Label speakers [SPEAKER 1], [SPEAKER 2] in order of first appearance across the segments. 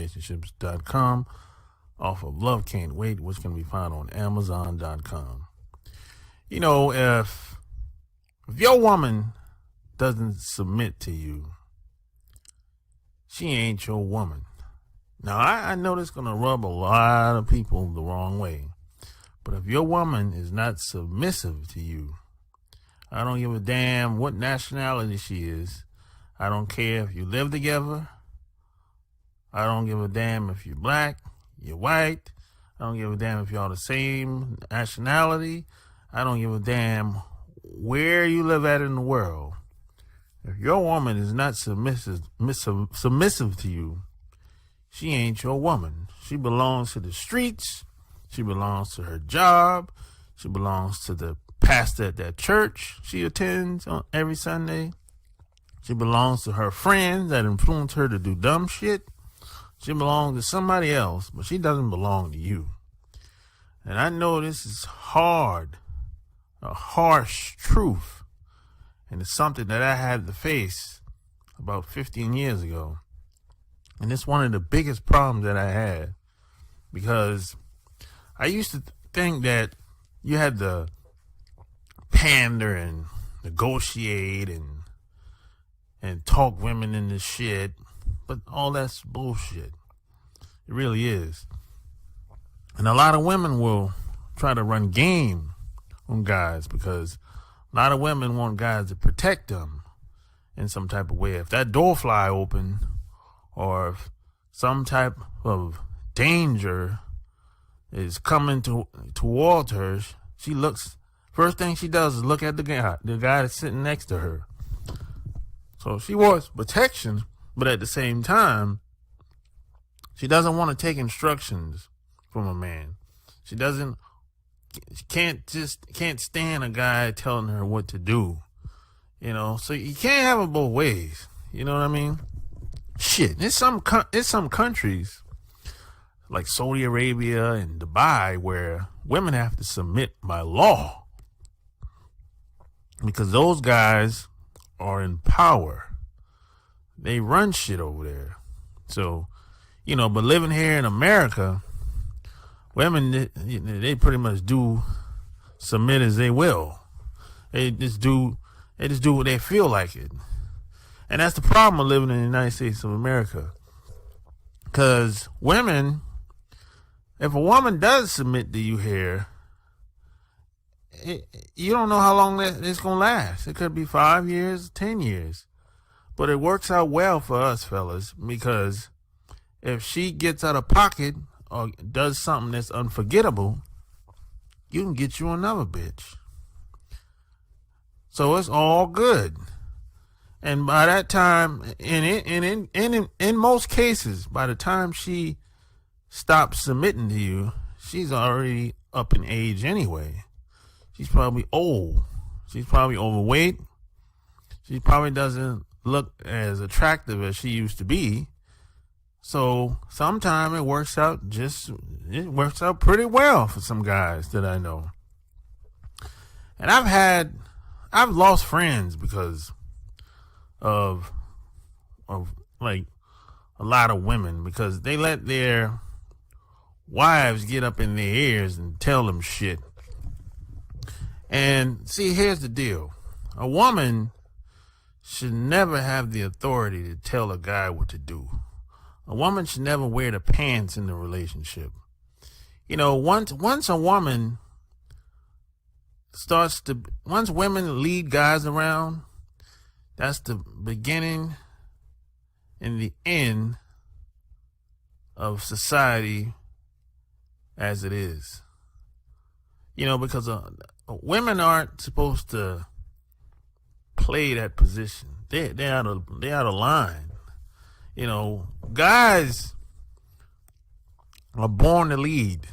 [SPEAKER 1] Relationships.com off of Love Can't Wait, which can be found on Amazon.com. You know, if your woman doesn't submit to you, she ain't your woman. Now, I know this is going to rub a lot of people the wrong way, but if your woman is not submissive to you, I don't give a damn what nationality she is. I don't care if you live together. I don't give a damn if you're black, you're white. I don't give a damn if y'all the same nationality. I don't give a damn where you live at in the world. If your woman is not submissive to you, she ain't your woman. She belongs to the streets. She belongs to her job. She belongs to the pastor at that church she attends on every Sunday. She belongs to her friends that influence her to do dumb shit. She belongs to somebody else, but she doesn't belong to you. And I know this is hard, a harsh truth, and it's something that I had to face about 15 years ago. And it's one of the biggest problems that I had, because I used to think that you had to pander and negotiate and talk women into shit. But all that's bullshit. It really is. And a lot of women will try to run game on guys because a lot of women want guys to protect them in some type of way. If that door fly open or if some type of danger is coming towards her, she looks, first thing she does is look at the guy that's sitting next to her. So she wants protection. But at the same time, she doesn't want to take instructions from a man. She can't stand a guy telling her what to do. You know, so you can't have it both ways. You know what I mean? Shit, there's some countries like Saudi Arabia and Dubai where women have to submit by law because those guys are in power. They run shit over there. So, you know, but living here in America, women, they pretty much do submit as they will. They just do what they feel like it. And that's the problem of living in the United States of America. Because women, if a woman does submit to you here, you don't know how long it's going to last. It could be 5 years, 10 years. But it works out well for us fellas because if she gets out of pocket or does something that's unforgettable, you can get you another bitch. So it's all good. And by that time, in most cases, by the time she stops submitting to you, she's already up in age anyway. She's probably old. She's probably overweight. She probably doesn't look as attractive as she used to be. So sometimes it works out pretty well for some guys that I know. And I've lost friends because of like a lot of women, because they let their wives get up in their ears and tell them shit. And see, here's the deal. A woman should never have the authority to tell a guy what to do. A woman should never wear the pants in the relationship. You know, once a woman once women lead guys around, that's the beginning and the end of society as it is. You know, because women aren't supposed to play that position. They're out of line. You know, guys are born to lead.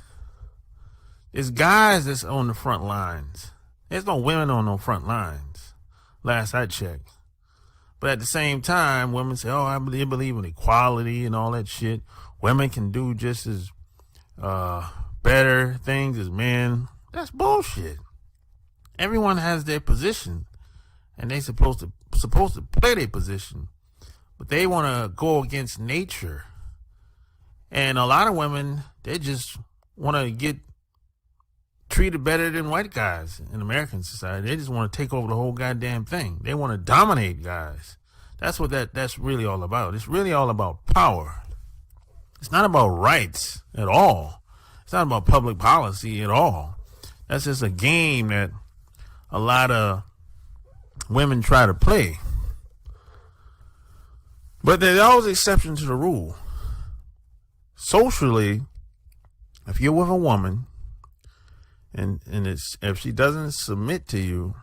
[SPEAKER 1] It's guys that's on the front lines. There's no women on no front lines, last I checked. But at the same time, women say, oh, I believe in equality and all that shit. Women can do just as better things as men. That's bullshit. Everyone has their position, and they supposed to play their position. But they want to go against nature. And a lot of women, they just want to get treated better than white guys in American society. They just want to take over the whole goddamn thing. They want to dominate guys. That's what that's really all about. It's really all about power. It's not about rights at all. It's not about public policy at all. That's just a game that a lot of women try to play. But there's always exceptions to the rule. Socially, if you're with a woman and if she doesn't submit to you,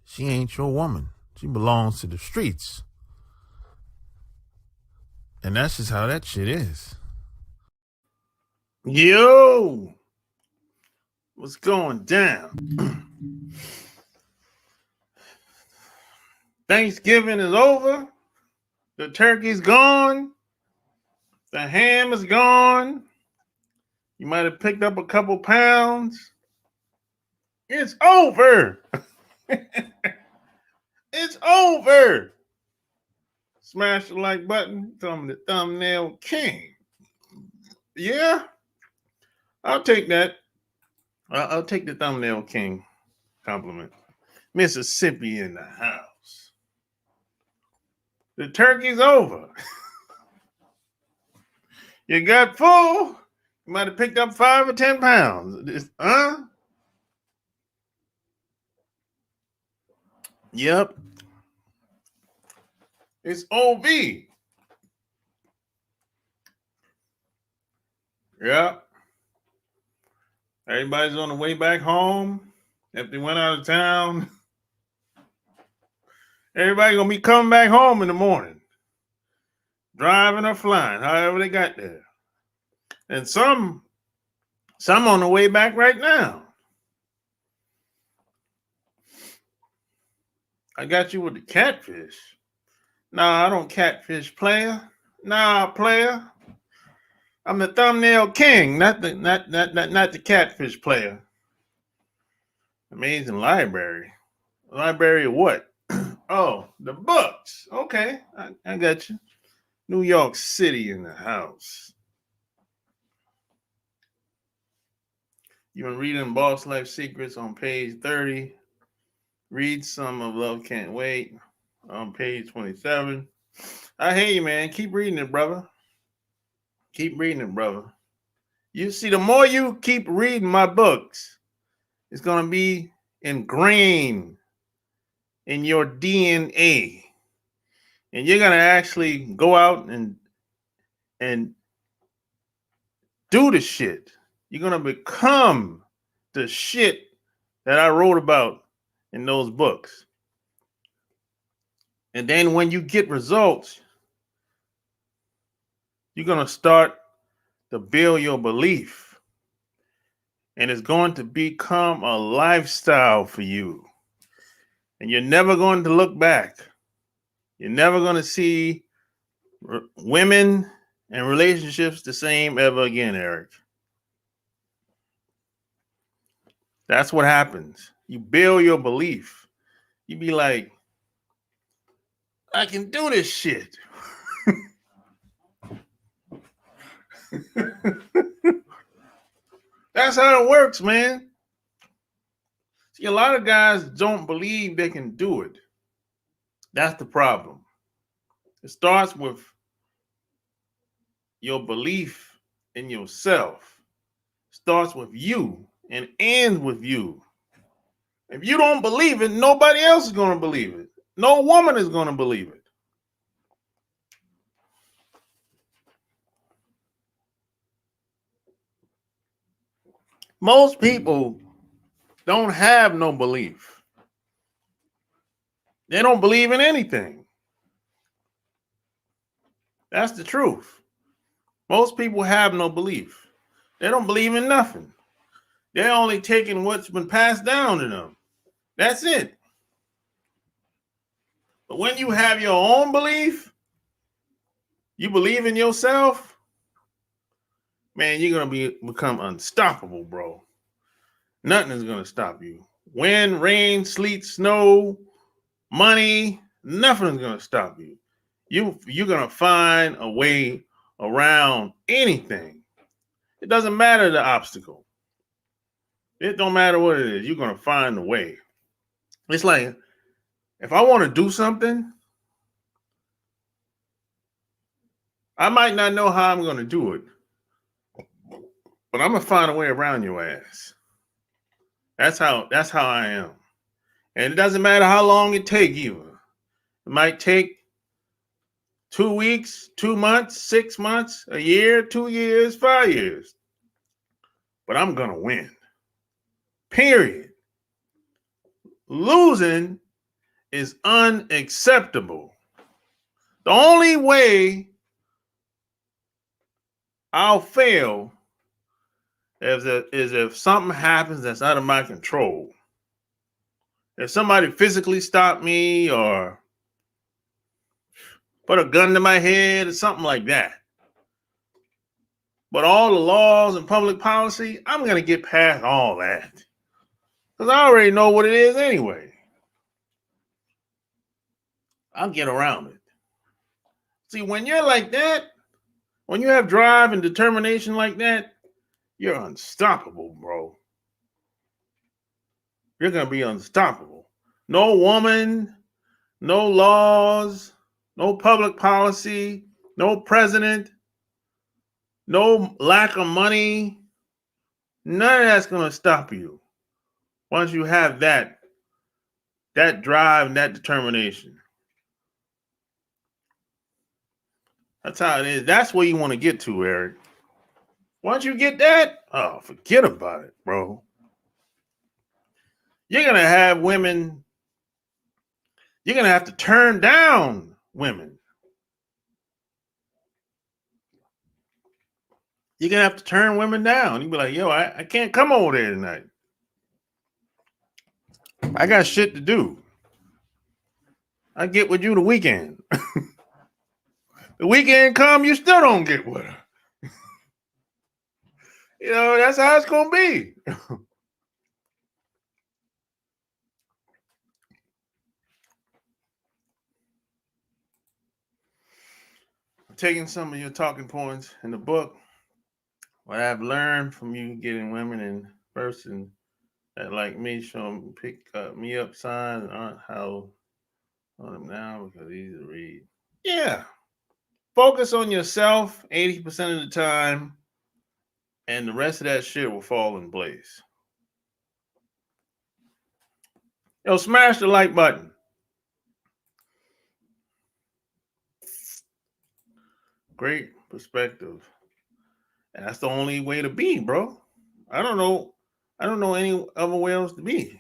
[SPEAKER 1] she ain't your woman. She belongs to the streets. And that's just how that shit is. Yo! What's going down? Thanksgiving is over. The turkey's gone. The ham is gone. You might have picked up a couple pounds. It's over. It's over. Smash the like button. Tell me the thumbnail king. Yeah, I'll take that. I'll take the thumbnail king compliment. Mississippi in the house. The turkey's over. You got full. You might have picked up 5 or 10 pounds. Yep. It's OV. Yep. Everybody's on the way back home. If they went out of town, everybody gonna be coming back home in the morning. Driving or flying, however they got there. And some on the way back right now. I got you with the catfish. Nah, I don't catfish, player. Nah, player. I'm the thumbnail king, not the catfish player. Amazing library. Library of what? Oh, the books. Okay, I got you. New York City in the house. You've been reading Boss Life Secrets on page 30. Read some of Love Can't Wait on page 27. I hear you, man. Keep reading it, brother. Keep reading it, brother. You see, the more you keep reading my books, it's going to be ingrained in your DNA. And you're going to actually go out and do the shit. You're going to become the shit that I wrote about in those books. And then when you get results, you're going to start to build your belief. And it's going to become a lifestyle for you. And you're never going to look back. You're never going to see women and relationships the same ever again, Eric. That's what happens. You build your belief. You be like, I can do this shit. That's how it works, man. See, a lot of guys don't believe they can do it. That's the problem. It starts with your belief in yourself. It starts with you and ends with you. If you don't believe it, nobody else is going to believe it. No woman is going to believe it. Most people don't have no belief. They don't believe in anything. That's the truth. Most people have no belief. They don't believe in nothing. They're only taking what's been passed down to them. That's it. But when you have your own belief, you believe in yourself, man, you're going to become unstoppable, bro. Nothing is going to stop you. Wind, rain, sleet, snow, money, nothing is going to stop you. You're going to find a way around anything. It doesn't matter the obstacle. It don't matter what it is. You're going to find a way. It's like, if I want to do something, I might not know how I'm going to do it, but I'm going to find a way around your ass. That's how I am. And it doesn't matter how long it takes either. It might take 2 weeks, 2 months, 6 months, a year, 2 years, 5 years. But I'm going to win. Period. Losing is unacceptable. The only way I'll fail is if something happens that's out of my control. If somebody physically stopped me or put a gun to my head or something like that. But all the laws and public policy, I'm going to get past all that. Because I already know what it is anyway. I'll get around it. See, when you're like that, when you have drive and determination like that, you're unstoppable, bro. You're going to be unstoppable. No woman, no laws, no public policy, no president, no lack of money. None of that's going to stop you once you have that drive and that determination. That's how it is. That's where you want to get to, Eric. Once you get that, oh, forget about it, bro. You're going to have women, you're going to have to turn down women. You're going to have to turn women down. You'll be like, yo, I can't come over there tonight. I got shit to do. I get with you the weekend. The weekend come, you still don't get with her. You know, that's how it's going to be. I'm taking some of your talking points in the book. What I've learned from you getting women in person that like me, show them pick me up signs aren't how on them now because easy to read. Yeah. Focus on yourself 80% of the time, and the rest of that shit will fall in place. Yo, smash the like button. Great perspective. And that's the only way to be, bro. I don't know any other way else to be.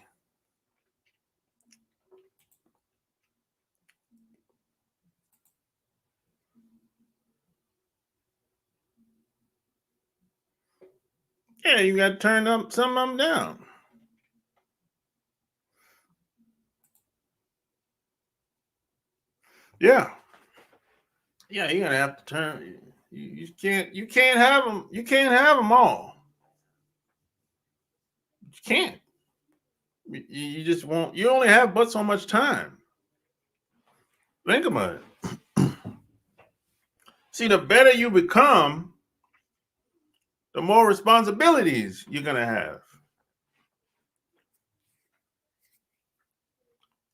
[SPEAKER 1] Yeah, you got to turn up some of them down. Yeah. Yeah, you're gonna have to turn. You can't have them. You can't have them all. You can't. You just won't. You only have but so much time. Think about it. See, the better you become, the more responsibilities you're gonna have.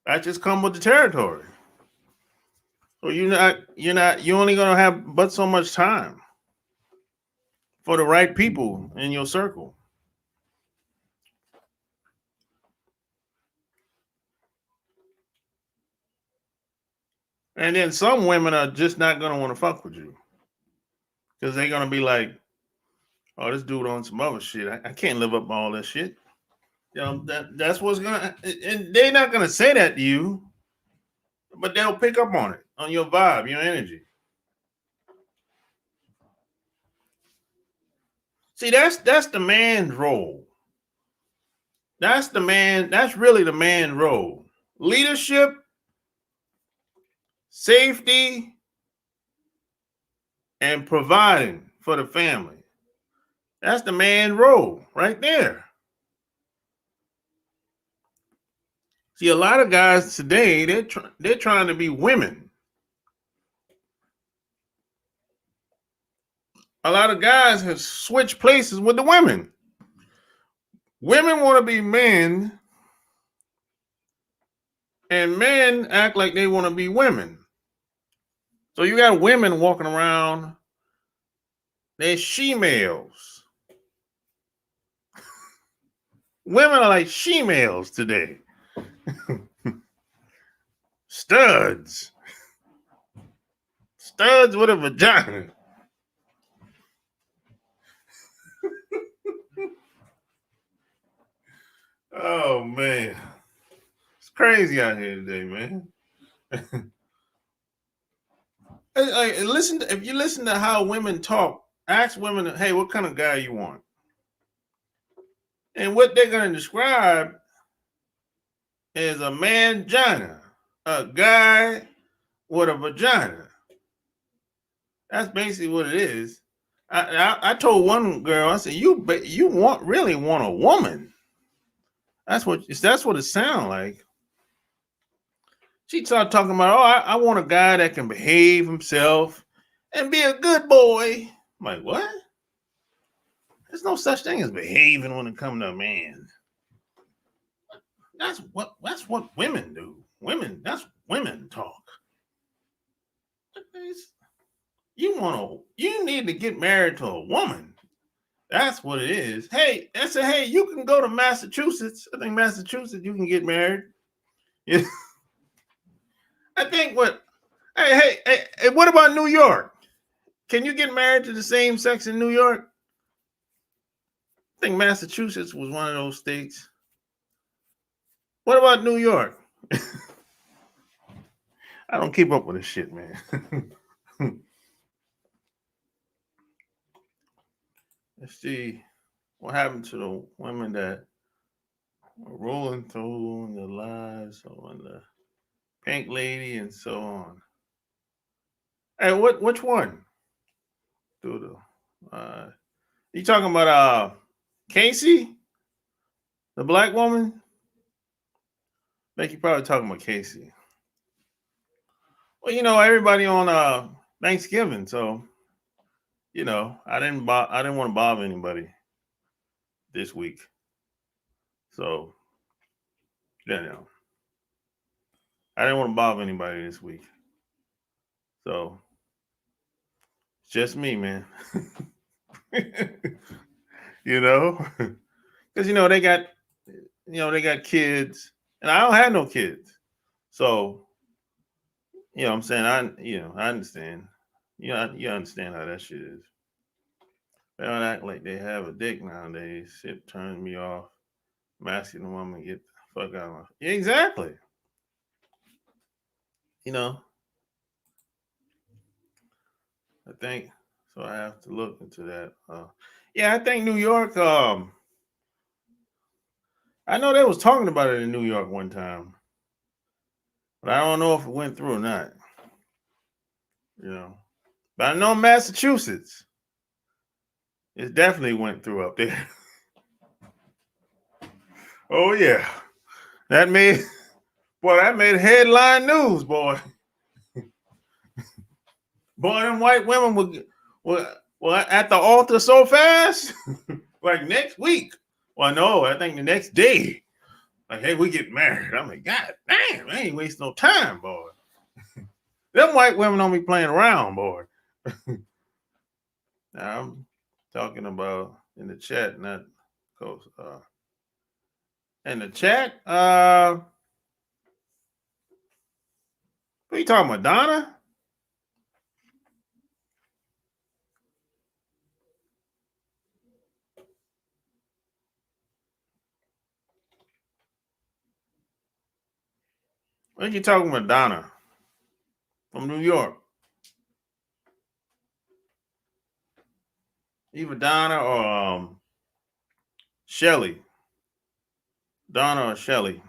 [SPEAKER 1] That just comes with the territory. So you're only gonna have but so much time for the right people in your circle. And then some women are just not gonna want to fuck with you. Because they're gonna be like, oh, this dude on some other shit. I can't live up to all that shit. You know, that's what's gonna, and they're not gonna say that to you, but they'll pick up on it, on your vibe, your energy. See, that's the man's role. That's the man. That's really the man role. Leadership, safety, and providing for the family. That's the man role right there. See, a lot of guys today, they're trying to be women. A lot of guys have switched places with the women. Women want to be men, and men act like they want to be women. So you got women walking around, they're she-males. Women are like she-males today. Studs. Studs with a vagina. Oh man. It's crazy out here today, man. If you listen to how women talk, ask women, hey, what kind of guy you want? And what they're gonna describe is a man-gina, a guy with a vagina. That's basically what it is. I told one girl, I said, you really want a woman. That's what it sounds like. She started talking about, I want a guy that can behave himself and be a good boy. I'm like, what? There's no such thing as behaving when it comes to a man. That's what women do. That's women talk. You need to get married to a woman. That's what it is. Hey, I said, hey, you can go to Massachusetts. I think Massachusetts, you can get married. Yeah. I think hey, what about New York? Can you get married to the same sex in New York? I think Massachusetts was one of those states. What about New York? I don't keep up with this shit, man. Let's see what happened to the women that were rolling through in the lives on the Pink Lady and so on. Hey, which one? You talking about Casey, the black woman? I think you probably talking about Casey. Well, everybody on Thanksgiving, so I didn't want to bother anybody this week. So, I didn't want to bother anybody this week. So, it's just me, man. Because they got kids, and I don't have no kids. So, what I'm saying, I understand. You understand how that shit is. They don't act like they have a dick nowadays. Shit turns me off. I'm asking the woman to get the fuck out of my. Yeah, exactly. I think so. I have to look into that. Yeah, I think New York. I know they was talking about it in New York one time, but I don't know if it went through or not. But I know Massachusetts. It definitely went through up there. Oh yeah, that made headline news, boy. Boy, them white women were at the altar so fast, like next week. Well, no, I think the next day. Like, hey, we get married. I'm like, God damn, I ain't wasting no time, boy. Them white women don't be playing around, boy. Now, I'm talking about in the chat, not coach. In the chat, what you talking about, Donna? What you talking about, Donna? From New York. Either Donna or Shelly. Donna or Shelly.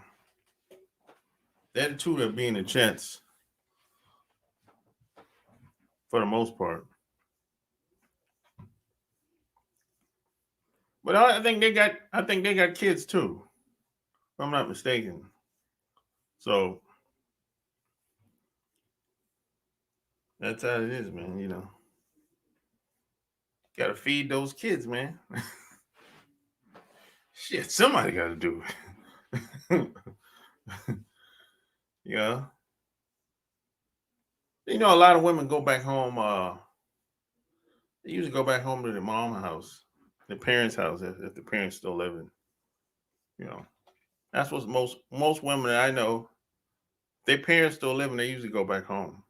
[SPEAKER 1] They're the two that be in the chats for the most part. But I think they got kids too, if I'm not mistaken. So that's how it is, man. Gotta feed those kids, man. Shit, somebody gotta do it. Yeah. A lot of women go back home, they usually go back home to their mom's house, their parents' house if the parents still living. You know. That's what most women that I know, their parents still living, they usually go back home.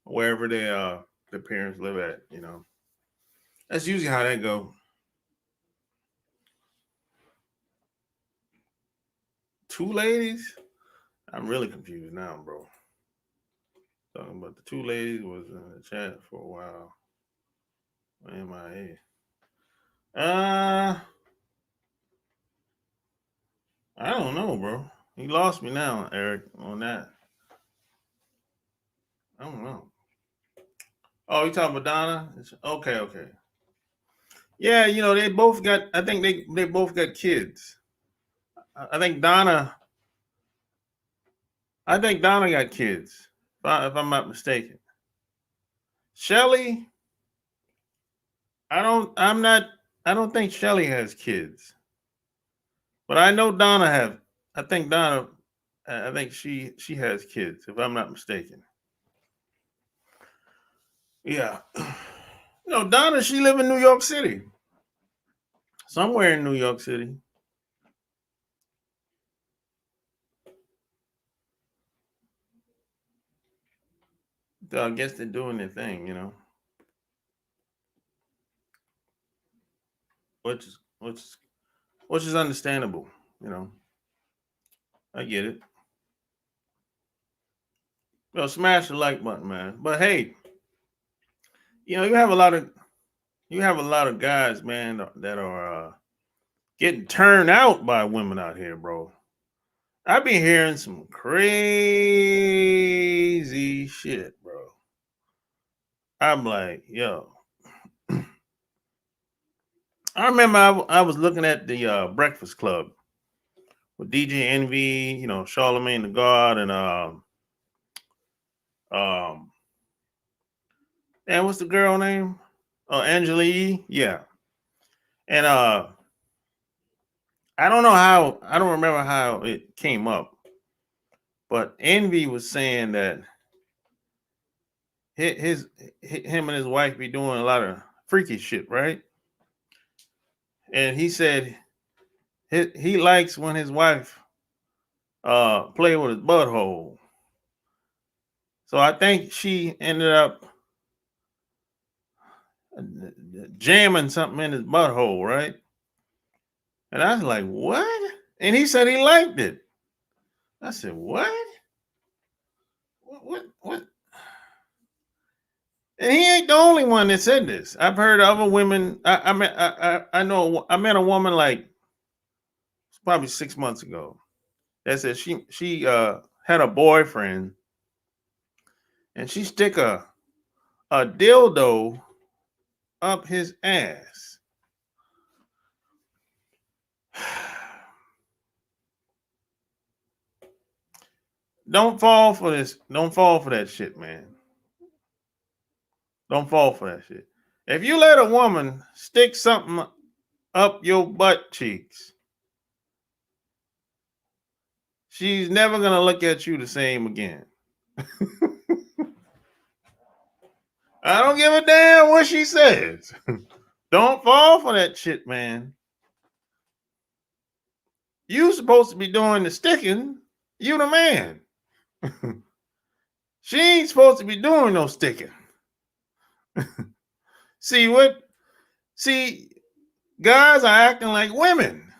[SPEAKER 1] Wherever their. Live at. That's usually how that go. Two ladies? I'm really confused now, bro. Talking about the two ladies was in the chat for a while. MIA. I don't know, bro. You lost me now, Eric, on that. I don't know. Oh, you talking about Donna? Okay. Yeah, they both got. I think they both got kids. I think Donna. I think Donna got kids. If I'm not mistaken. Shelly. I don't. I'm not. I don't think Shelly has kids. But I know Donna have. I think Donna. I think she has kids. If I'm not mistaken. Yeah. Donna. She live in New York City. Somewhere in New York City. So I guess they're doing their thing. Which is understandable. I get it. Well, smash the like button, man. But hey, you have a lot of guys, man, that are getting turned out by women out here, bro. I've been hearing some crazy shit, bro. I'm like, yo. I remember I was looking at the Breakfast Club with DJ Envy, Charlemagne the God, and um, and what's the girl name? Angela Yee. Yeah, and I don't remember how it came up, but Envy was saying that him and his wife be doing a lot of freaky shit, right? And he said he likes when his wife play with his butthole. So I think she ended up jamming something in his butthole, right? And I was like, what? And he said he liked it. I said, what? What? And he ain't the only one that said this. I've heard other women. I know. I met a woman like probably 6 months ago that said she had a boyfriend and she stick a dildo up his ass. Don't fall for this. Don't fall for that shit, man. Don't fall for that shit. If you let a woman stick something up your butt cheeks, she's never gonna look at you the same again. I don't give a damn what she says. Don't fall for that shit, man. You supposed to be doing the sticking. You the man. She ain't supposed to be doing no sticking. See, guys are acting like women,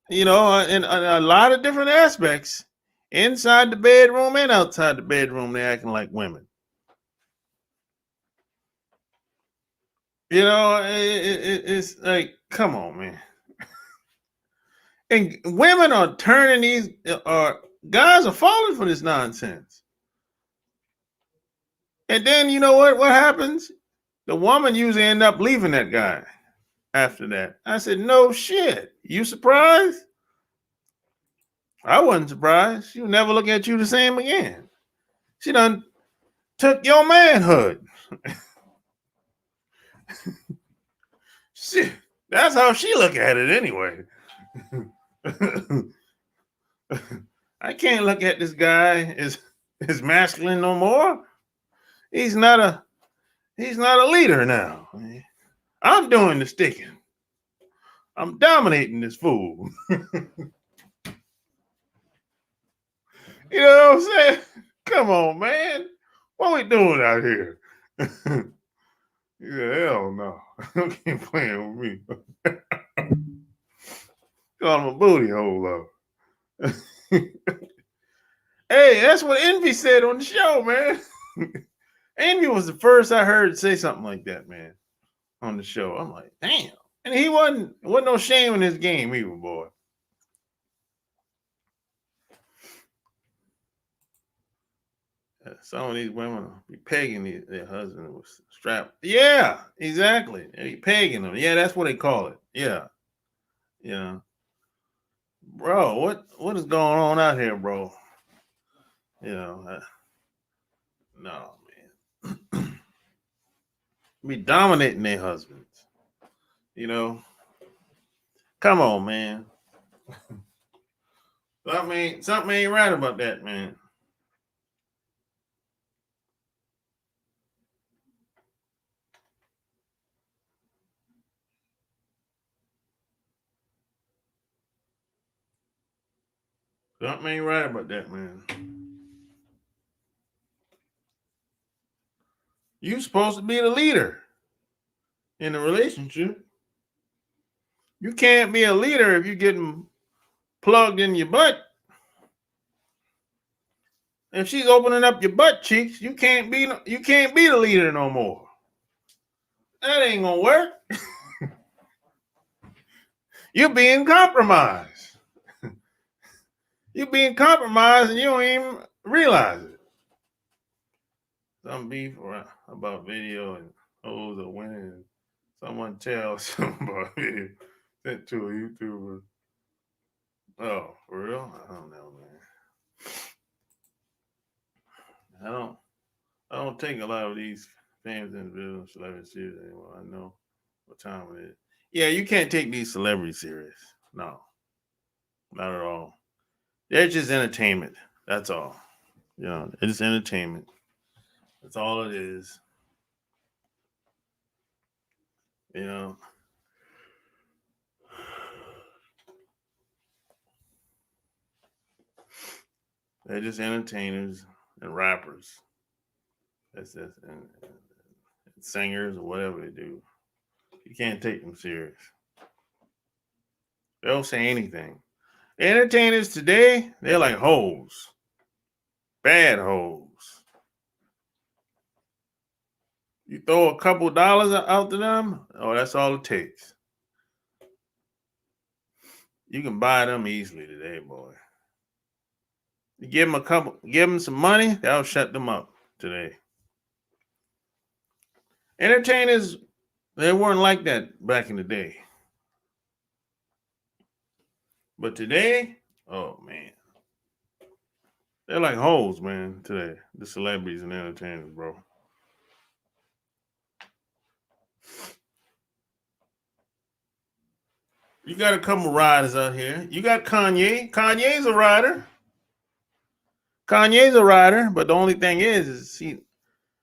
[SPEAKER 1] in a lot of different aspects. Inside the bedroom and outside the bedroom, they're acting like women. It's like, come on, man. And women are turning these, guys are falling for this nonsense. And then you know what happens? The woman usually end up leaving that guy after that. I said, no shit. You surprised? I wasn't surprised. She'll never look at you the same again. She done took your manhood. Shit. That's how she look at it anyway. I can't look at this guy as masculine no more. He's not a leader now. I'm doing the sticking. I'm dominating this fool. You know what I'm saying? Come on, man. What we doing out here? Yeah, hell no. Don't keep playing with me. Call him a booty hole up. Hey, that's what Envy said on the show, man. Envy was the first I heard say something like that, man, on the show. I'm like, damn. And he wasn't no shame in his game either, boy. Some of these women be pegging their husband with strap. Yeah, exactly. They pegging them. Yeah, that's what they call it. Yeah. Yeah. Bro, what is going on out here, bro? You know, no, man. Be dominating their husbands. You know? Come on, man. Something ain't right about that, man. Something ain't right about that, man. You supposed to be the leader in a relationship. You can't be a leader if you're getting plugged in your butt. If she's opening up your butt cheeks, you can't be the leader no more. That ain't gonna work. You're being compromised. You're being compromised and you don't even realize it. Some beef about video and hoes are winning. Someone tells something about video sent to a YouTuber. Oh, for real? I don't know, man. I don't take a lot of these famous individuals, celebrities serious anymore. I know what time it is. Yeah, you can't take these celebrities serious. No, not at all. They're just entertainment. That's all. You know, it's entertainment. That's all it is. You know. They're just entertainers and rappers. That's and singers or whatever they do. You can't take them serious. They don't say anything. Entertainers today, they're like hoes. Bad hoes. You throw a couple dollars out to them, oh, that's all it takes. You can buy them easily today, boy. You give them some money, that'll shut them up today. Entertainers, they weren't like that back in the day. But today, oh man. They're like hoes, man, today. The celebrities and entertainers, bro. You got a couple riders out here. You got Kanye. Kanye's a rider. But the only thing is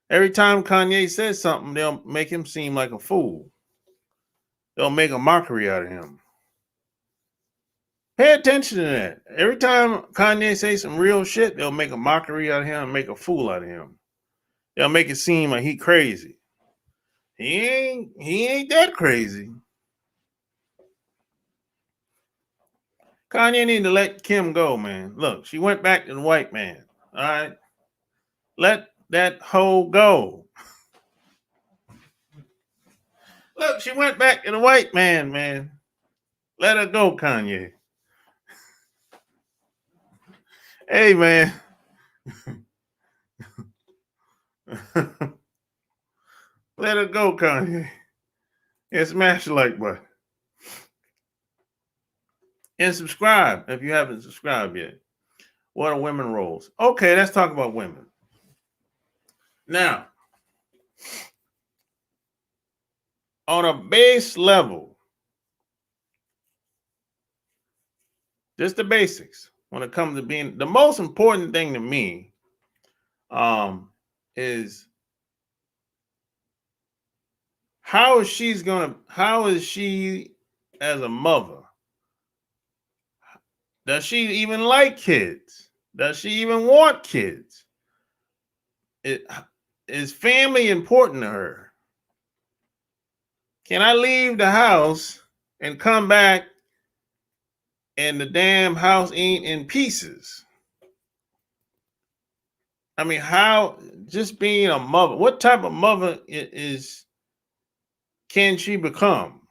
[SPEAKER 1] every time Kanye says something, they'll make him seem like a fool. They'll make a mockery out of him. Pay attention to that. Every time Kanye says some real shit, they'll make a mockery out of him and make a fool out of him. They'll make it seem like he crazy. He ain't that crazy. Kanye need to let Kim go, man. Look, she went back to the white man. All right. Let that hoe go. Look, she went back to the white man, man. Let her go, Kanye. Hey, man. Let it go, Kanye. And smash the like button. And subscribe if you haven't subscribed yet. What are women roles? Okay, let's talk about women. Now, on a base level, just the basics. When it comes to being the most important thing to me, is how is she as a mother? Does she even like kids? Does she even want kids? Is family important to her? Can I leave the house and come back and the damn house ain't in pieces? I mean, how just being a mother, what type of mother can she become?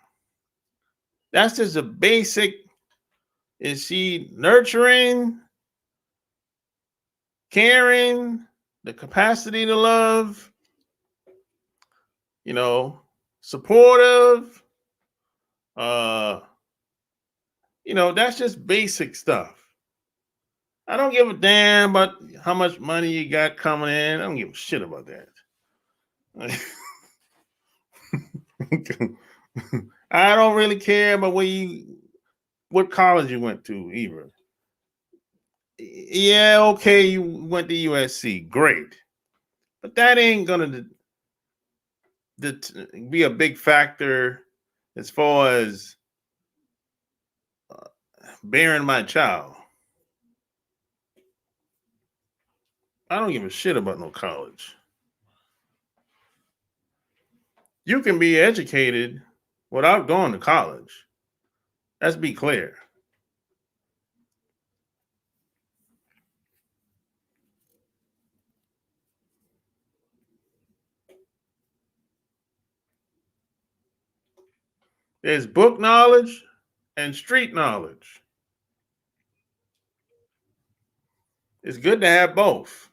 [SPEAKER 1] That's just a basic. Is she nurturing, caring, the capacity to love, supportive? That's just basic stuff. I don't give a damn about how much money you got coming in. I don't give a shit about that. I don't really care about what college you went to either. Yeah, okay, you went to USC, great, but that ain't gonna be a big factor as far as bearing my child. I don't give a shit about no college. You can be educated without going to college. Let's be clear. There's book knowledge and street knowledge. It's good to have both.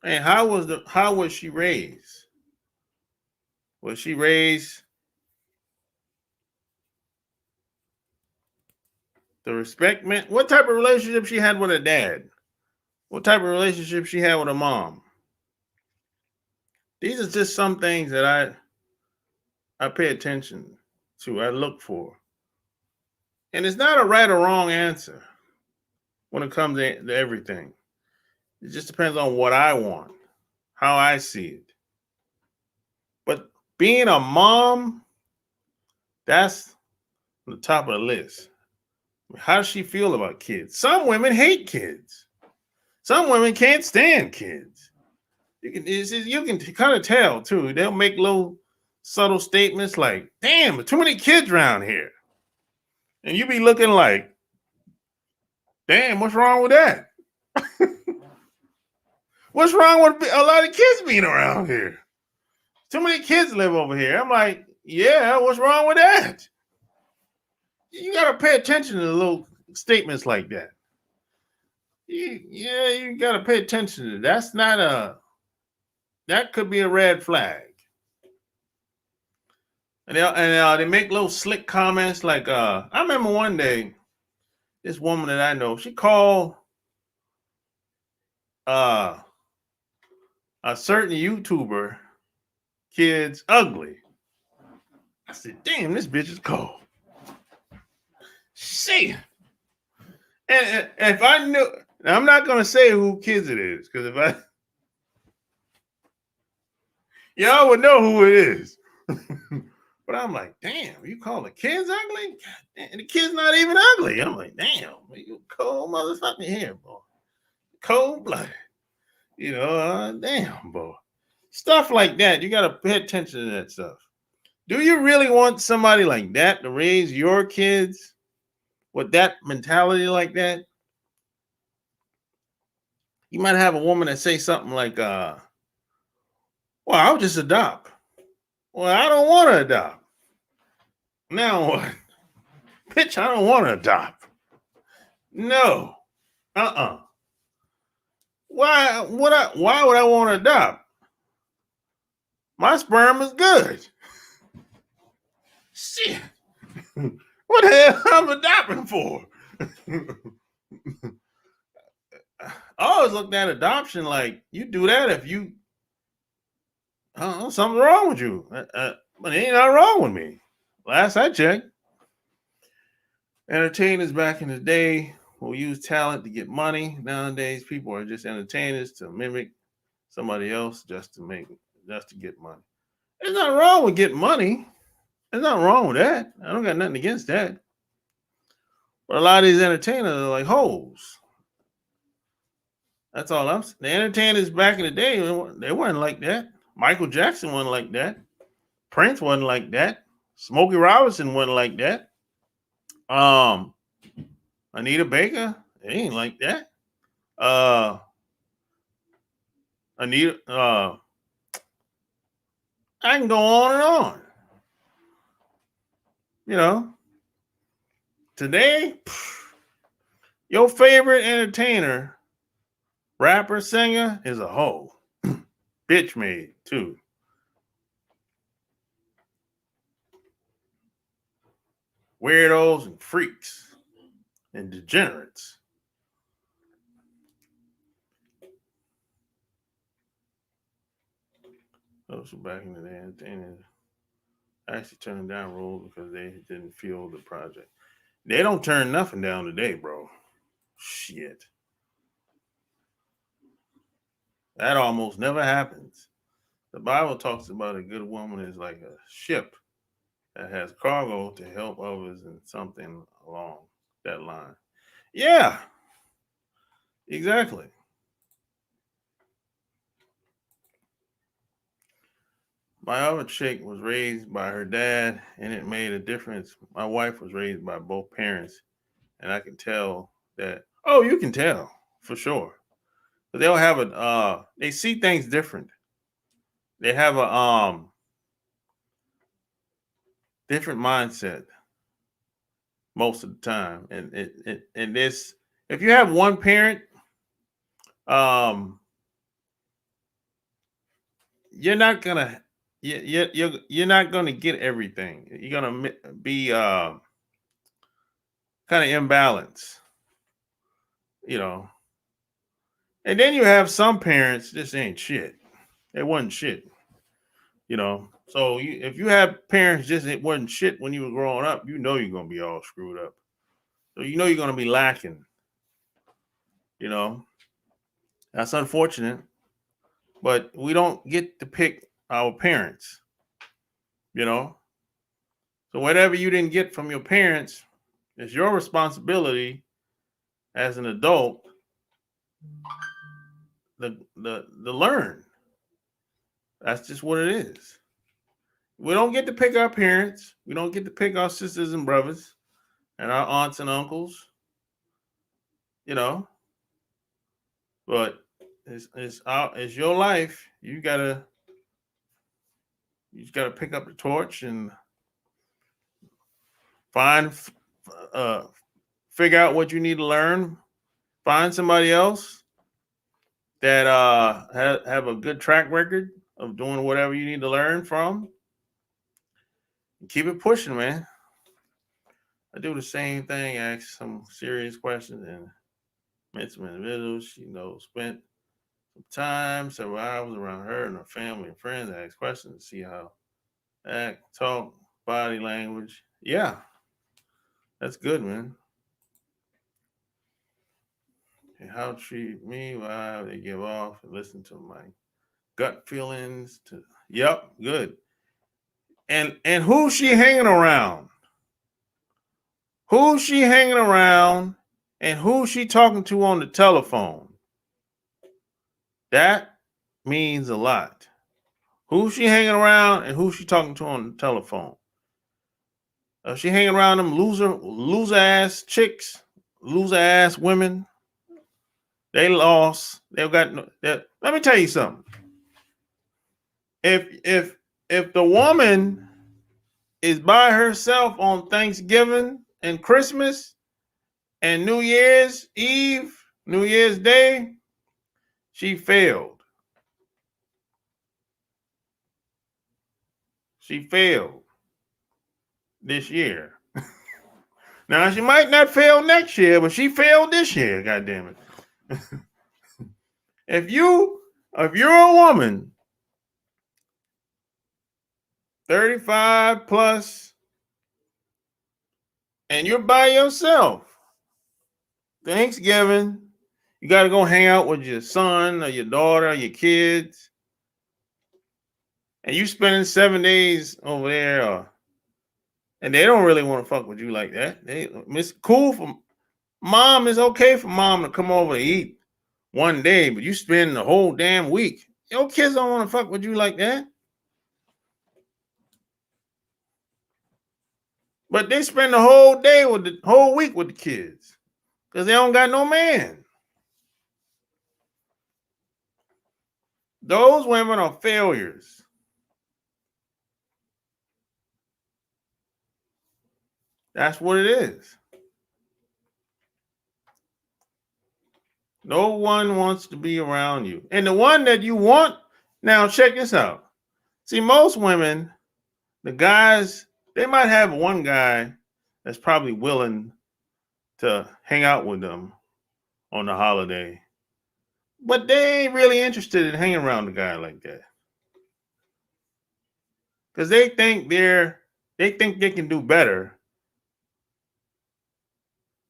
[SPEAKER 1] And how was she raised? Was she raised the respect man? What type of relationship she had with her dad? What type of relationship she had with her mom? These are just some things that I pay attention to. I look for, and it's not a right or wrong answer when it comes to everything. It just depends on what I want, how I see it. But being a mom, that's the top of the list. How does she feel about kids? Some women hate kids. Some women can't stand kids. You can kind of tell too. They'll make little subtle statements like, "Damn, too many kids around here," and you be looking like, "Damn, what's wrong with that? What's wrong with a lot of kids being around here? Too many kids live over here." I'm like, "Yeah, what's wrong with that?" You got to pay attention to little statements like that. You got to pay attention to that. That could be a red flag. And they make little slick comments like, I remember one day, this woman that I know, she called a certain YouTuber kids ugly. I said, damn, this bitch is cold. Shit. And if I knew, I'm not going to say who kids it is, because y'all would know who it is. But I'm like, damn, you call the kids ugly? And the kid's not even ugly. I'm like, damn, you cold motherfucker here, boy. Cold blooded. Damn, boy. Stuff like that. You got to pay attention to that stuff. Do you really want somebody like that to raise your kids with that mentality like that? You might have a woman that say something like, well, I'll just adopt. Well, I don't want to adopt. Now what? Bitch, I don't want to adopt. No. Why would I want to adopt? My sperm is good. Shit. What the hell I'm adopting for? I always looked at adoption like you do that if you something wrong with you. But ain't nothing wrong with me. Last I checked. Entertainers back in the day will use talent to get money. Nowadays, people are just entertainers to mimic somebody else just to get money. There's nothing wrong with getting money. There's nothing wrong with that. I don't got nothing against that. But a lot of these entertainers are like hoes. That's all I'm saying. The entertainers back in the day, they weren't like that. Michael Jackson wasn't like that. Prince wasn't like that. Smokey Robinson wasn't like that. Anita Baker, they ain't like that. Anita, I can go on and on. You know, today, your favorite entertainer, rapper, singer is a hoe. Bitch made, too. Weirdos and freaks and degenerates. Those who back in the day, entertainers actually turned down roles because they didn't feel the project. They don't turn nothing down today, bro. Shit. That almost never happens. The Bible talks about a good woman is like a ship that has cargo to help others in something along that line. Yeah, exactly. My other chick was raised by her dad, and it made a difference. My wife was raised by both parents, and I can tell that. Oh, you can tell for sure. But they'll have a. They see things different. They have a different mindset most of the time, and this. If you have one parent, um, you're not gonna you're not gonna get everything. You're gonna be kind of imbalanced, you know. And then you have some parents just ain't shit. They wasn't shit, you know. So if you have parents just it wasn't shit when you were growing up, you know you're gonna be all screwed up. So you know you're gonna be lacking, you know. That's unfortunate, but we don't get to pick our parents, you know. So whatever you didn't get from your parents, it's your responsibility as an adult the learn. That's just what it is. We don't get to pick our parents. We don't get to pick our sisters and brothers and our aunts and uncles, you know. But it's your life. You just gotta pick up the torch and uh, figure out what you need to learn. Find somebody else that have a good track record of doing whatever you need to learn from. Keep it pushing, man. I do the same thing, ask some serious questions and met some individuals, spent some time, several hours around her and her family and friends, ask questions, see how act, talk, body language. Yeah, that's good, man. And how to treat me, why they give off and listen to my gut feelings. Yep, good. And who's she hanging around? Who's she hanging around and who's she talking to on the telephone? That means a lot. Who's she hanging around and who's she talking to on the telephone? She hanging around them loser ass chicks, loser ass women. They lost. They've got no. Let me tell you something. If if the woman is by herself on Thanksgiving and Christmas and New Year's Eve, New Year's Day, she failed. She failed this year. Now, she might not fail next year, but she failed this year, goddammit. If you're a woman, 35 plus, and you're by yourself, Thanksgiving, you got to go hang out with your son or your daughter or your kids, and you spending 7 days over there, and they don't really want to fuck with you like that. It's cool for mom. It's okay for mom to come over to eat one day, but you spend the whole damn week. Your kids don't want to fuck with you like that. But they spend the whole day with the whole week with the kids because they don't got no man. Those women are failures. That's what it is. No one wants to be around you. And the one that you want, now check this out. See, most women, the guys, they might have one guy that's probably willing to hang out with them on the holiday, but they ain't really interested in hanging around a guy like that. Because they think they can do better,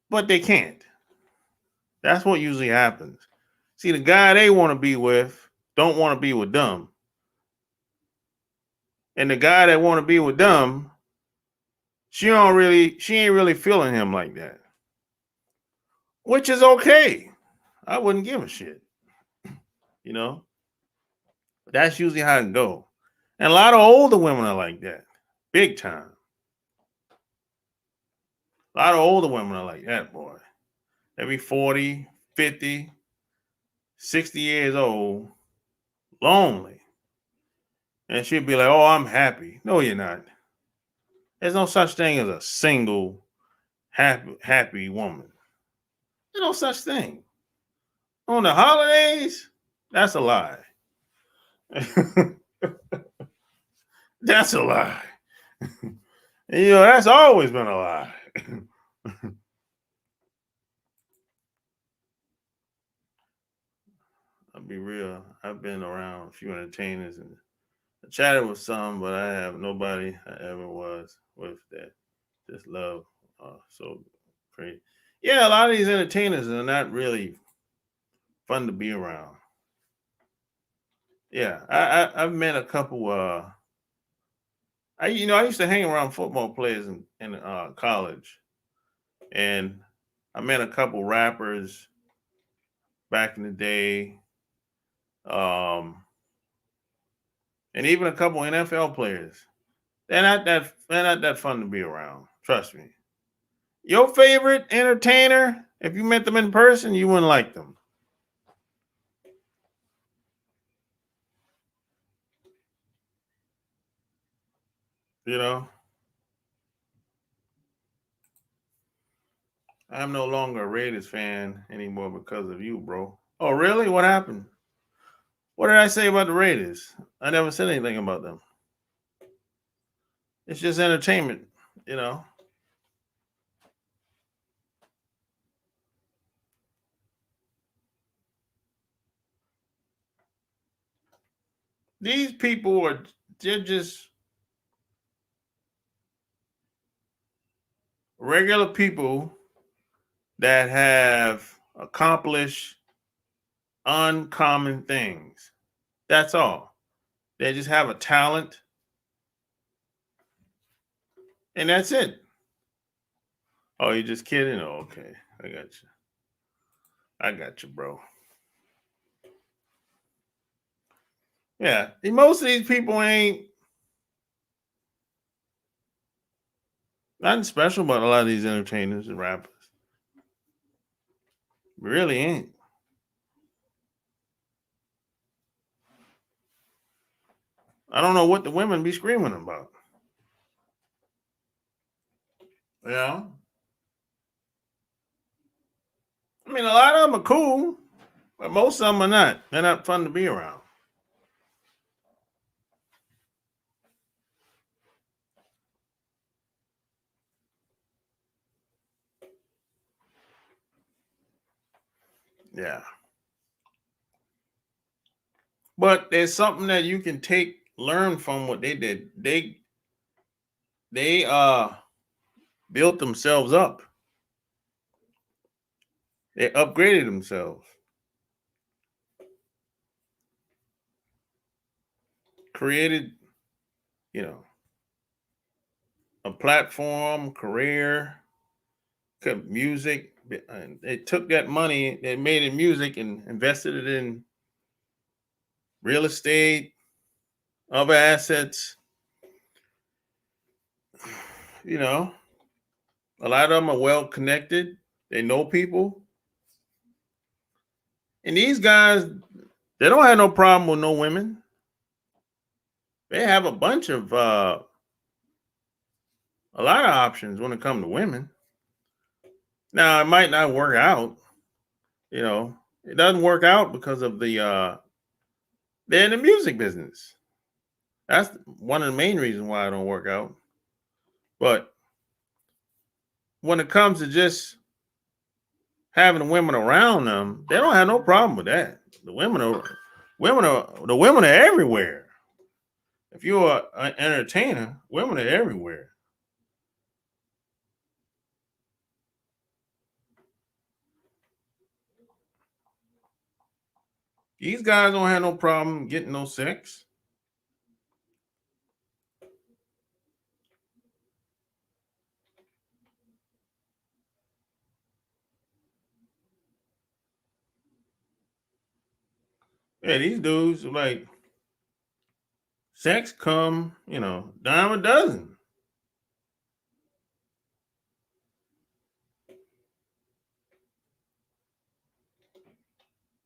[SPEAKER 1] but they can't. That's what usually happens. See, the guy they want to be with don't want to be with them. And the guy that want to be with them, she ain't really feeling him like that. Which is okay. I wouldn't give a shit. You know? But that's usually how it go. And a lot of older women are like that. Big time. A lot of older women are like that, boy. Every 40, 50, 60 years old, lonely. And she'd be like, oh, I'm happy. No, you're not. There's no such thing as a single happy woman. There's no such thing. On the holidays, that's a lie. That's a lie. You know, that's always been a lie. I'll be real. I've been around a few entertainers and I chatted with some, but I have nobody I ever was with that just love so crazy. Yeah, a lot of these entertainers are not really fun to be around. Yeah, I've met a couple. I used to hang around football players in college, and I met a couple rappers back in the day, and even a couple NFL players. They're not that fun to be around. Trust me. Your favorite entertainer, if you met them in person, you wouldn't like them. You know, I'm no longer a Raiders fan anymore because of you, bro. Oh, really? What happened? What did I say about the Raiders? I never said anything about them. It's just entertainment, you know. These people they're just regular people that have accomplished uncommon things. That's all. They just have a talent, and that's it. Oh, you're just kidding? Oh, okay. I got you. I got you, bro. Yeah. And most of these people ain't nothing special about a lot of these entertainers and rappers. Really ain't. I don't know what the women be screaming about. Yeah. I mean, a lot of them are cool, but most of them are not. They're not fun to be around. Yeah. But there's something that you can learn from what they did. They built themselves up. They upgraded themselves. Created, you know, a platform, career, music. And they took that money they made in music and invested it in real estate, other assets. You know, a lot of them are well connected. They know people. And these guys, they don't have no problem with no women. They have a bunch of a lot of options when it comes to women. Now it might not work out, you know. It doesn't work out because of they're in the music business. That's one of the main reasons why it don't work out. But when it comes to just having women around them, they don't have no problem with that. The women are everywhere. If you're an entertainer, women are everywhere. These guys don't have no problem getting no sex. Yeah, these dudes are like sex come, dime a dozen.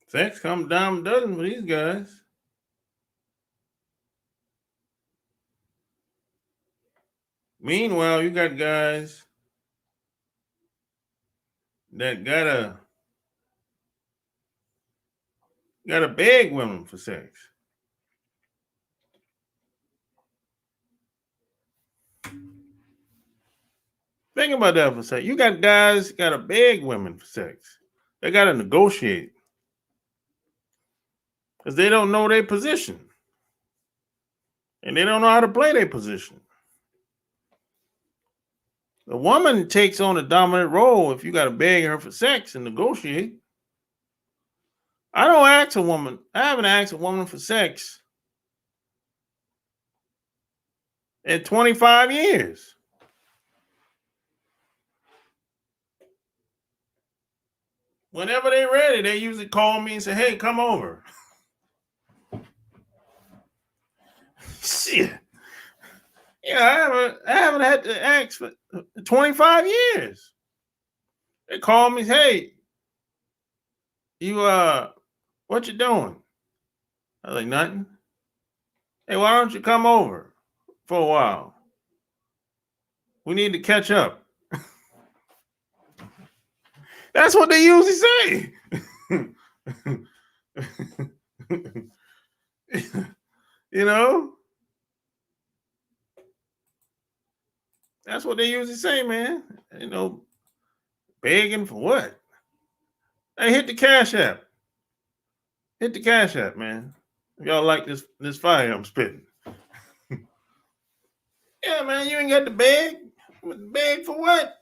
[SPEAKER 1] Sex come dime a dozen for these guys. Meanwhile, you got guys that gotta beg women for sex. Think about that for a second. You got guys gotta beg women for sex. They gotta negotiate because they don't know their position and they don't know how to play their position. The woman takes on a dominant role if you gotta beg her for sex and negotiate. I haven't asked a woman for sex in 25 years. Whenever they're ready, they usually call me and say, "Hey, come over." Shit. Yeah, I haven't had to ask for 25 years. They call me, "Hey, you what you doing?" I was like, "Nothing." "Hey, why don't you come over for a while? We need to catch up." That's what they usually say. you know? That's what they usually say, man. Begging for what? Hey, hit the Cash App. Hit the Cash App, man. If y'all like this fire I'm spitting. Yeah, man, you ain't got to beg. Beg for what?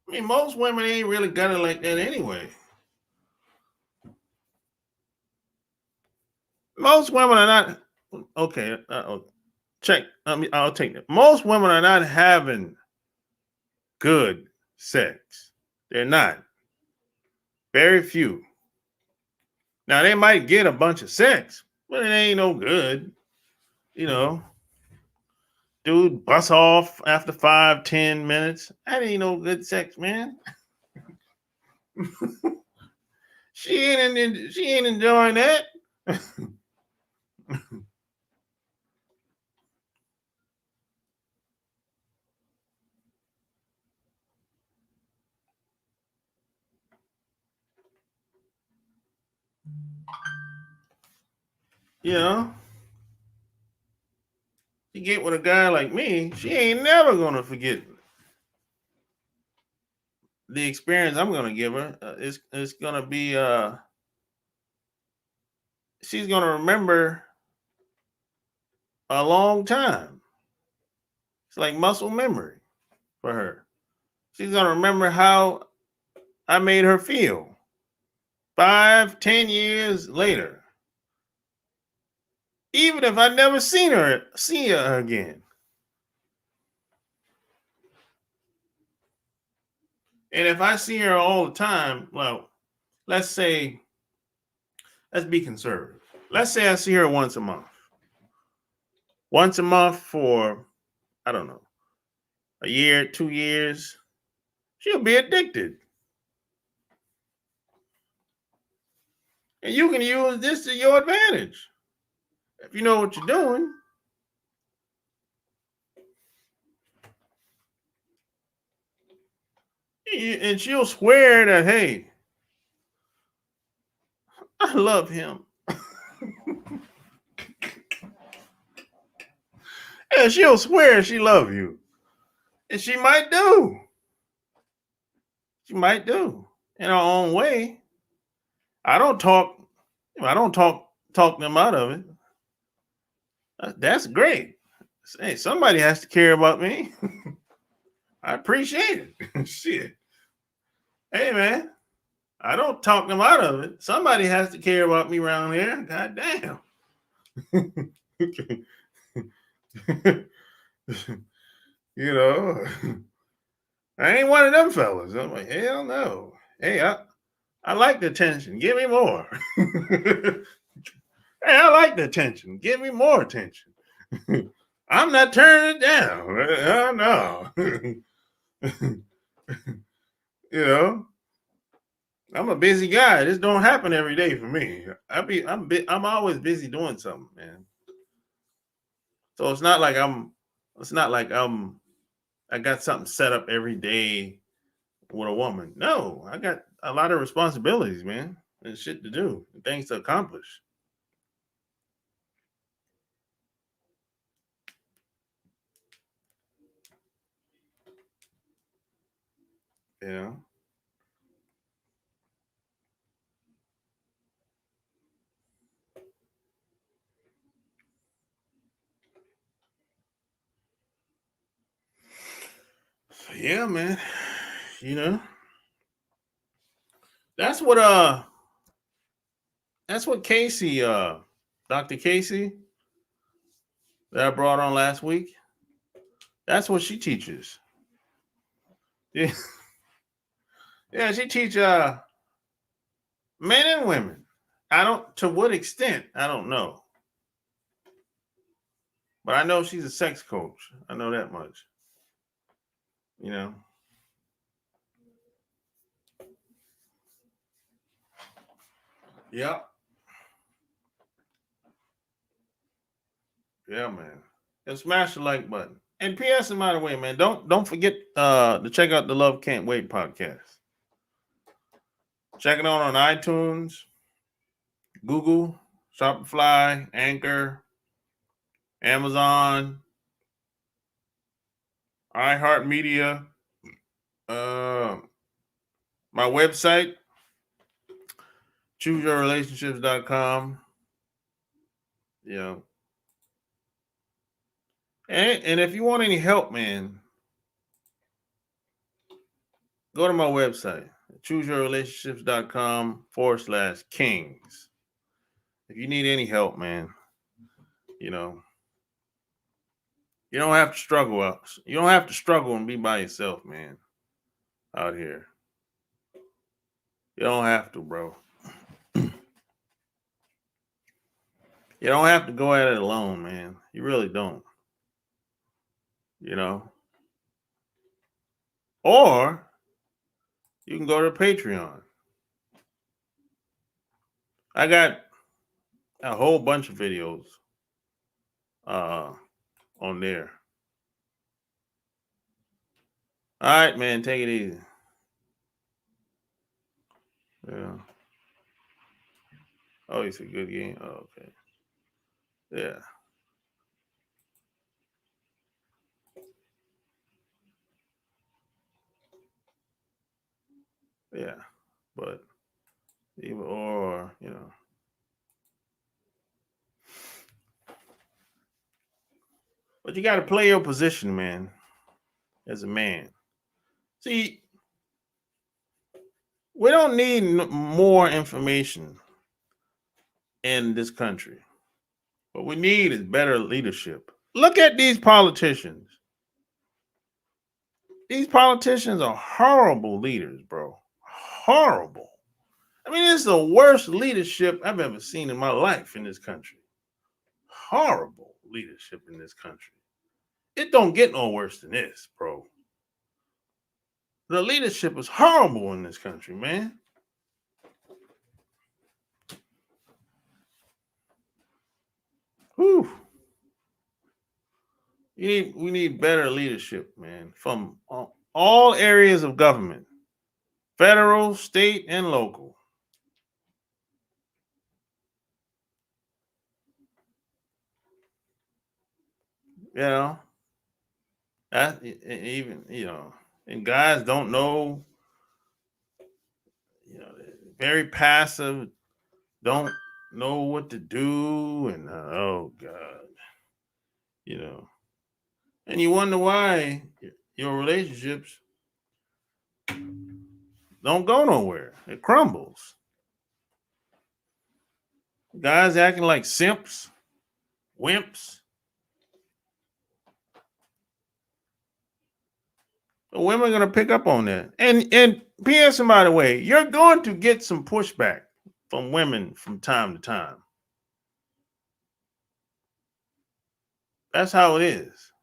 [SPEAKER 1] I mean, most women ain't really got it like that anyway. Most women are not okay. Check. I'll take that. Most women are not having good sex. They're not. Very few. Now they might get a bunch of sex, but it ain't no good. You know, dude, bust off after 5-10 minutes. That ain't no good sex, man. She ain't enjoying that. You know, she get with a guy like me, she ain't never gonna forget the experience I'm gonna give her. It's gonna be she's gonna remember a long time. It's like muscle memory for her. She's gonna remember how I made her feel 5, 10 years later. Even if I never see her again. And if I see her all the time, well, let's say, let's be conservative. Let's say I see her once a month. Once a month for, I don't know, a year, 2 years, she'll be addicted. And you can use this to your advantage. If you know what you're doing, and she'll swear that, hey, I love him. And she'll swear she love you. And she might do. She might do in her own way. I don't talk talk them out of it. That's great. Hey, somebody has to care about me. I appreciate it. Shit. Hey man, I don't talk them out of it. Somebody has to care about me around here. God damn. You know, I ain't one of them fellas. I'm like, hell no. Hey, I like the attention. Give me more. Hey, I like the attention. Give me more attention. I'm not turning it down. Oh no. You know, I'm a busy guy. This don't happen every day for me. I'm always busy doing something, man. So it's not like I got something set up every day with a woman. No, I got a lot of responsibilities, man, and shit to do, and things to accomplish. You know. So, yeah, man. You know, that's what uh that's what Casey Dr. Casey that I brought on last week. That's what she teaches. Yeah, yeah, she teach men and women. I don't to what extent, I don't know. But I know she's a sex coach. I know that much. You know. Yeah. Yeah, man. And smash the like button. And PS, by the way, man, don't forget to check out the Love Can't Wait podcast. Check it out on iTunes, Google, Shopify, Anchor, Amazon, iHeartMedia, uh, my website, chooseyourrelationships.com. You know. And if you want any help, man, go to my website, chooseyourrelationships.com/kings. If you need any help, man, you know, you don't have to struggle out. You don't have to struggle and be by yourself, man, out here. You don't have to, bro. You don't have to go at it alone, man. You really don't. You know? Or you can go to Patreon. I got a whole bunch of videos on there. All right, man, take it easy. Yeah. Oh, it's a good game. Oh, okay. Yeah. Yeah. But either or, But you got to play your position, man, as a man. See, we don't need more information in this country. What we need is better leadership. Look at these politicians. These politicians are horrible leaders, bro. Horrible. I mean, it's the worst leadership I've ever seen in my life in this country. Horrible leadership in this country. It don't get no worse than this, bro. The leadership is horrible in this country, man. Whew. We need better leadership, man, from all areas of government, federal, state, and local. You know, that even and guys don't know. Very passive, don't know what to do, and oh god, you know, and you wonder why your relationships don't go nowhere. It crumbles. Guys acting like simps, wimps. The women are going to pick up on that. And P.S. by the way, you're going to get some pushback from women from time to time. That's how it is.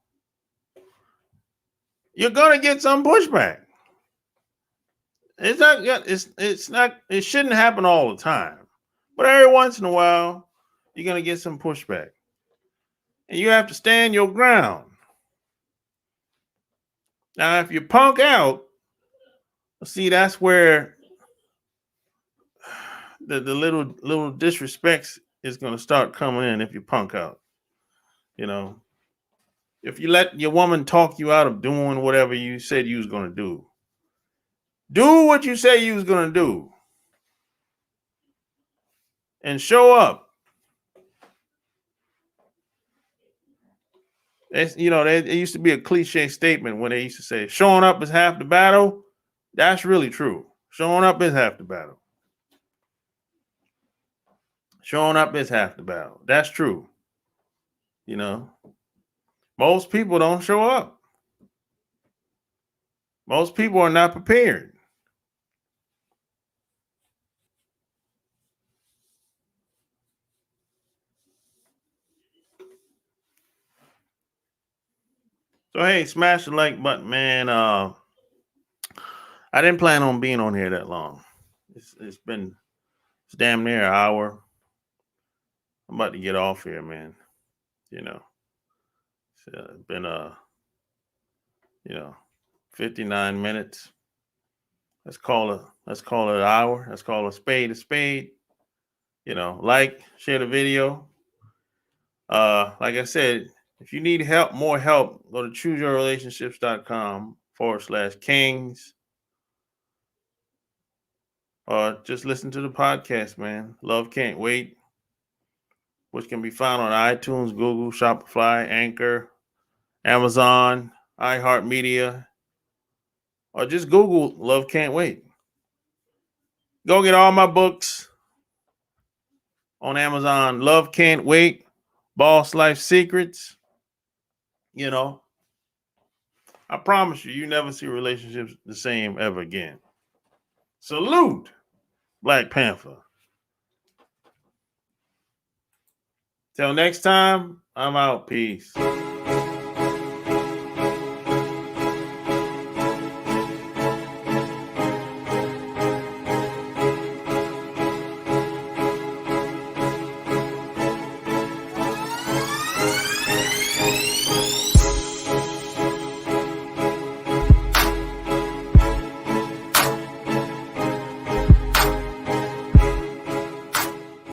[SPEAKER 1] You're going to get some pushback. It's not, it shouldn't happen all the time. But every once in a while, you're going to get some pushback. And you have to stand your ground. Now, if you punk out, see, that's where the little disrespects is going to start coming in if you punk out. If you let your woman talk you out of doing whatever you said you was going to do, do what you say you was going to do and show up. It used to be a cliche statement when they used to say showing up is half the battle. That's really true. Showing up is half the battle. Showing up is half the battle. That's true. Most people don't show up. Most people are not prepared. So hey, smash the like button, man. I didn't plan on being on here that long. It's damn near an hour. I'm about to get off here, man. It's been 59 minutes. Let's call it an hour. Let's call a spade a spade. Like, share the video. Like I said, if you need more help, go to chooseyourrelationships.com/kings. Or just listen to the podcast, man. Love Can't Wait, which can be found on iTunes, Google, Shopify, Anchor, Amazon, iHeartMedia, or just Google Love Can't Wait. Go get all my books on Amazon. Love Can't Wait, Boss Life Secrets. I promise you never see relationships the same ever again. Salute, Black Panther. Till next time, I'm out. Peace.